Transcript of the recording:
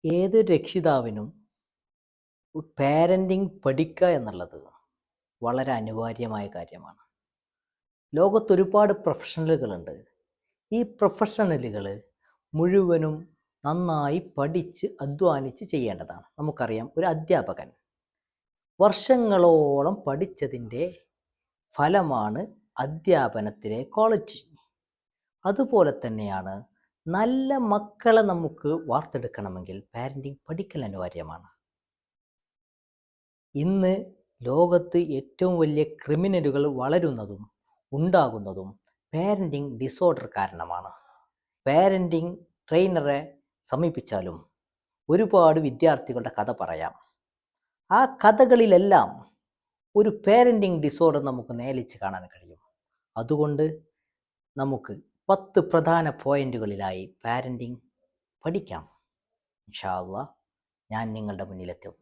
ഏതൊരു രക്ഷിതാവിനും പാരൻറ്റിങ് പഠിക്കുക എന്നുള്ളത് വളരെ അനിവാര്യമായ കാര്യമാണ്. ലോകത്തൊരുപാട് പ്രൊഫഷണലുകളുണ്ട്. ഈ പ്രൊഫഷണലുകൾ മുഴുവനും നന്നായി പഠിച്ച് അധ്വാനിച്ച് ചെയ്യേണ്ടതാണ്. നമുക്കറിയാം, ഒരു അധ്യാപകൻ വർഷങ്ങളോളം പഠിച്ചതിൻ്റെ ഫലമാണ് അധ്യാപനത്തിലെ ക്വാളിറ്റി. അതുപോലെ തന്നെയാണ് നല്ല മക്കളെ നമുക്ക് വാർത്തെടുക്കണമെങ്കിൽ പാരൻറ്റിങ് പഠിക്കൽ അനിവാര്യമാണ്. ഇന്ന് ലോകത്ത് ഏറ്റവും വലിയ ക്രിമിനലുകൾ വളരുന്നതും ഉണ്ടാകുന്നതും പാരൻറ്റിങ് ഡിസോർഡർ കാരണമാണ്. പാരൻറ്റിങ് ട്രെയിനറെ സമീപിച്ചാലും ഒരുപാട് വിദ്യാർത്ഥികളുടെ കഥ പറയാം. ആ കഥകളിലെല്ലാം ഒരു പാരൻറ്റിങ് ഡിസോർഡർ നമുക്ക് നേലിച്ച് കാണാൻ കഴിയും. അതുകൊണ്ട് നമുക്ക് 10 പ്രധാന പോയിന്റുകളിലായി പാരൻറ്റിങ് പഠിക്കാം. ഇൻഷാ അല്ലാഹ് ഞാൻ നിങ്ങളുടെ മുന്നിലെത്തും.